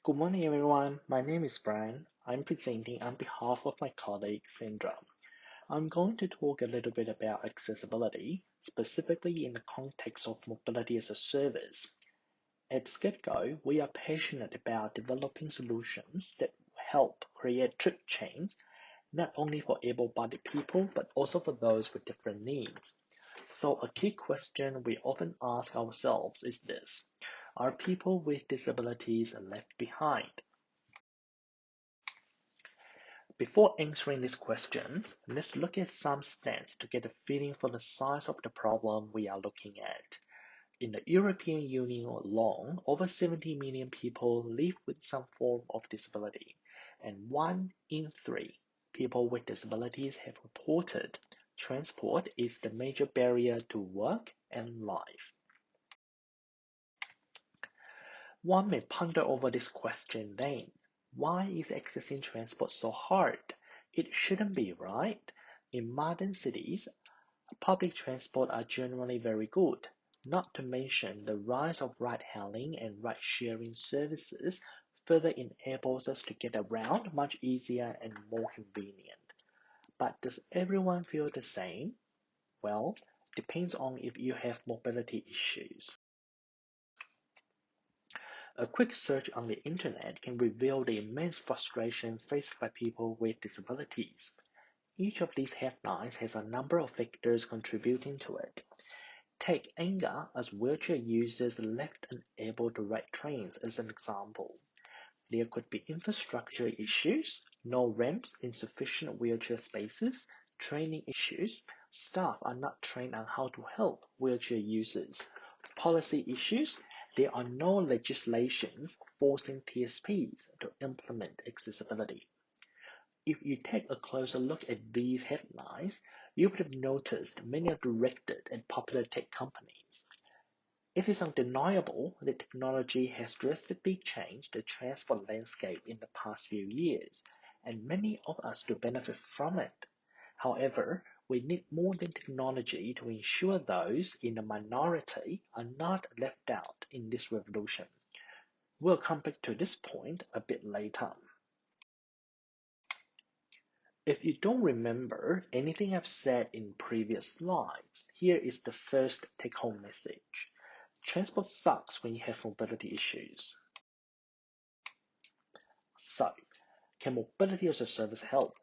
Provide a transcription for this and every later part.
Good morning, everyone. My name is Brian. I'm presenting on behalf of my colleague Sandra. I'm going to talk a little bit about accessibility, specifically in the context of mobility as a service. At SkedGo, we are passionate about developing solutions that help create trip chains, not only for able-bodied people, but also for those with different needs. So a key question we often ask ourselves is this: are people with disabilities left behind? Before answering this question, let's look at some stats to get a feeling for the size of the problem we are looking at. In the European Union alone, over 70 million people live with some form of disability, and 1 in 3 people with disabilities have reported transport is the major barrier to work and life. One may ponder over this question then. Why is accessing transport so hard? It shouldn't be, right? In modern cities, public transport are generally very good, not to mention the rise of ride-hailing and ride-sharing services further enables us to get around much easier and more convenient. But does everyone feel the same? Well, depends on if you have mobility issues. A quick search on the internet can reveal the immense frustration faced by people with disabilities. Each of these headlines has a number of factors contributing to it. Take anger as wheelchair users left unable to ride trains as an example. There could be infrastructure issues, no ramps, insufficient wheelchair spaces, training issues, staff are not trained on how to help wheelchair users, policy issues, there are no legislations forcing TSPs to implement accessibility. If you take a closer look at these headlines, you would have noticed many are directed at popular tech companies. It is undeniable that technology has drastically changed the transport landscape in the past few years, and many of us do benefit from it. However, we need more than technology to ensure those in the minority are not left out in this revolution. We'll come back to this point a bit later. If you don't remember anything I've said in previous slides, here is the first take-home message. Transport sucks when you have mobility issues. So, can mobility as a service help?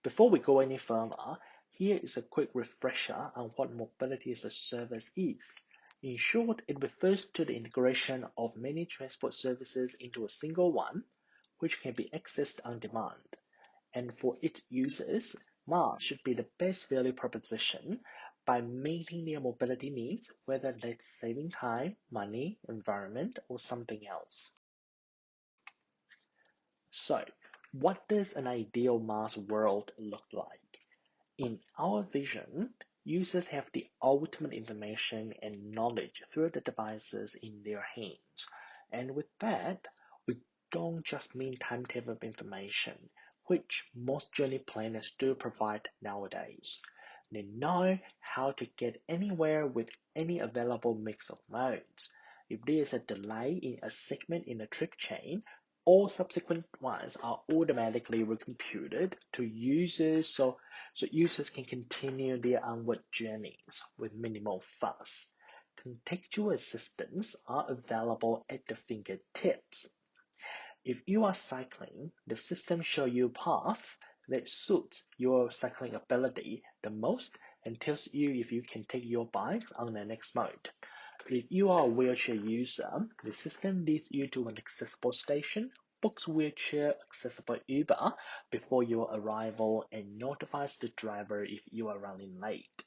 Before we go any further, here is a quick refresher on what mobility as a service is. In short, it refers to the integration of many transport services into a single one, which can be accessed on demand. And for its users, MaaS should be the best value proposition by meeting their mobility needs, whether that's saving time, money, environment, or something else. So, what does an ideal MaaS world look like? In our vision, users have the ultimate information and knowledge through the devices in their hands. And with that, we don't just mean timetable information, which most journey planners do provide nowadays. They know how to get anywhere with any available mix of modes. If there is a delay in a segment in a trip chain, all subsequent ones are automatically recomputed to users so users can continue their onward journeys with minimal fuss. Contextual assistants are available at the fingertips. If you are cycling, the system shows you a path that suits your cycling ability the most and tells you if you can take your bikes on the next mode. If you are a wheelchair user, the system leads you to an accessible station, books wheelchair accessible Uber before your arrival, and notifies the driver if you are running late.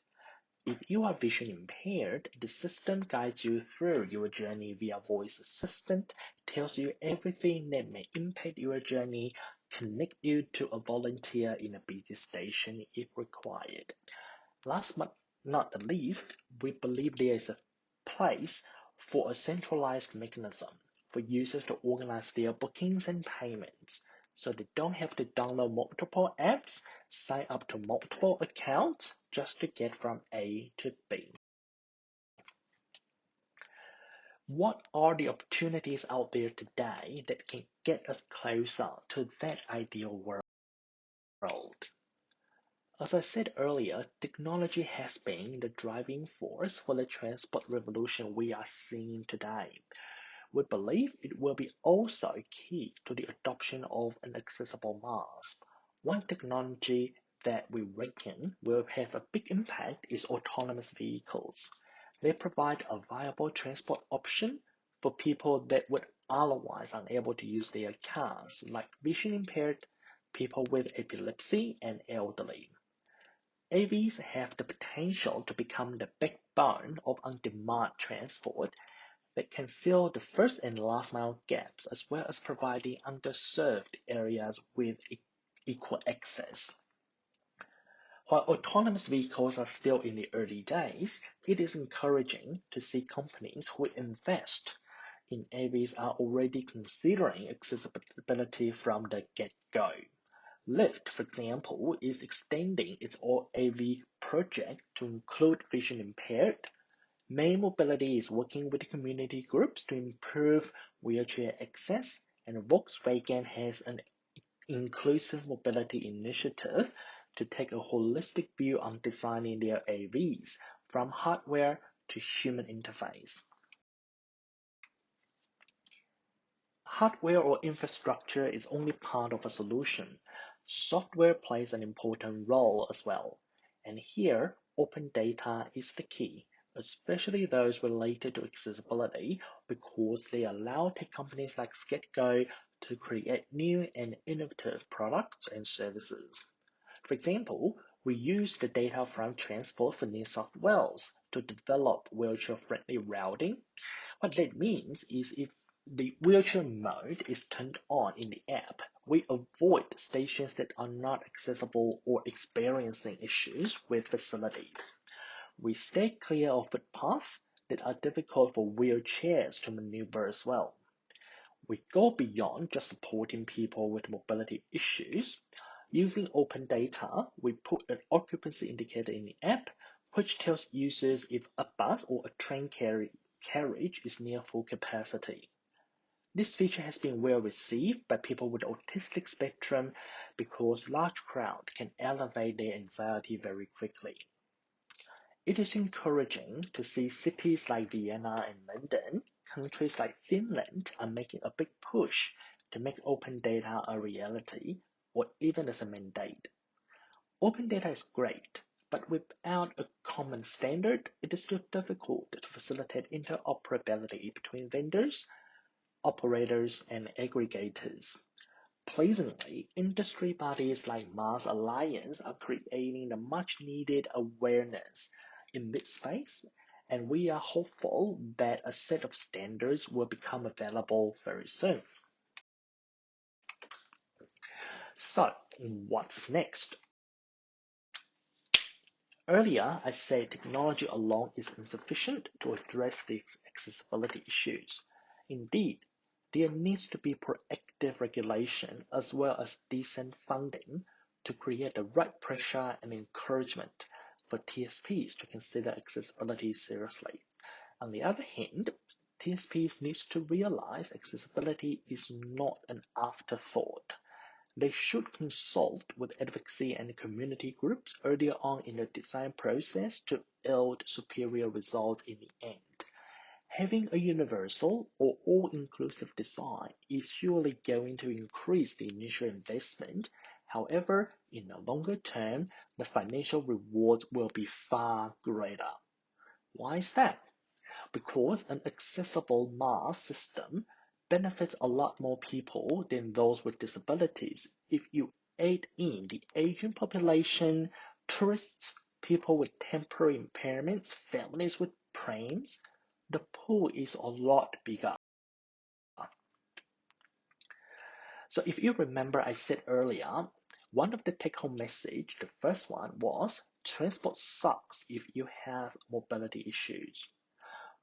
If you are vision impaired, the system guides you through your journey via voice assistant, tells you everything that may impact your journey, connect you to a volunteer in a busy station if required. Last but not the least, we believe there is a place for a centralized mechanism for users to organize their bookings and payments, so they don't have to download multiple apps, sign up to multiple accounts just to get from A to B. What are the opportunities out there today that can get us closer to that ideal world? As I said earlier, technology has been the driving force for the transport revolution we are seeing today. We believe it will be also key to the adoption of an accessible MaaS. One technology that we reckon will have a big impact is autonomous vehicles. They provide a viable transport option for people that would otherwise unable to use their cars, like vision impaired, people with epilepsy, and elderly. AVs have the potential to become the backbone of on-demand transport that can fill the first and last mile gaps as well as providing underserved areas with equal access. While autonomous vehicles are still in the early days, it is encouraging to see companies who invest in AVs are already considering accessibility from the get-go. Lyft, for example, is extending its all-AV project to include vision impaired. May Mobility is working with community groups to improve wheelchair access, and Volkswagen has an inclusive mobility initiative to take a holistic view on designing their AVs, from hardware to human interface. Hardware or infrastructure is only part of a solution. Software plays an important role as well. And here, open data is the key, especially those related to accessibility, because they allow tech companies like SkedGo to create new and innovative products and services. For example, we use the data from Transport for New South Wales to develop wheelchair-friendly routing. What that means is if the wheelchair mode is turned on in the app, we avoid stations that are not accessible or experiencing issues with facilities. We stay clear of footpaths that are difficult for wheelchairs to maneuver as well. We go beyond just supporting people with mobility issues. Using open data, we put an occupancy indicator in the app, which tells users if a bus or a train carriage is near full capacity. This feature has been well received by people with autistic spectrum because large crowds can elevate their anxiety very quickly. It is encouraging to see cities like Vienna and London, countries like Finland are making a big push to make open data a reality or even as a mandate. Open data is great, but without a common standard, it is still difficult to facilitate interoperability between vendors, operators, and aggregators. Pleasantly, industry bodies like MaaS Alliance are creating the much needed awareness in this space, and we are hopeful that a set of standards will become available very soon. So, what's next? Earlier, I said technology alone is insufficient to address these accessibility issues. Indeed, there needs to be proactive regulation as well as decent funding to create the right pressure and encouragement for TSPs to consider accessibility seriously. On the other hand, TSPs needs to realize accessibility is not an afterthought. They should consult with advocacy and community groups earlier on in the design process to yield superior results in the end. Having a universal or all-inclusive design is surely going to increase the initial investment. However, in the longer term, the financial rewards will be far greater. Why is that? Because an accessible MaaS system benefits a lot more people than those with disabilities. If you add in the aging population, tourists, people with temporary impairments, families with PRAMs, the pool is a lot bigger. So if you remember, I said earlier, one of the take-home message, the first one was, transport sucks if you have mobility issues.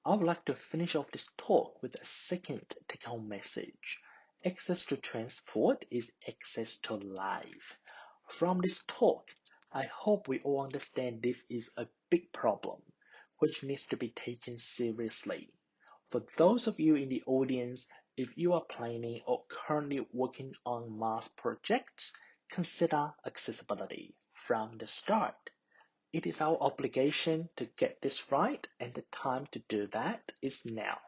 I would like to finish off this talk with a second take-home message. Access to transport is access to life. From this talk, I hope we all understand this is a big problem, which needs to be taken seriously. For those of you in the audience, if you are planning or currently working on MaaS projects, consider accessibility from the start. It is our obligation to get this right, and the time to do that is now.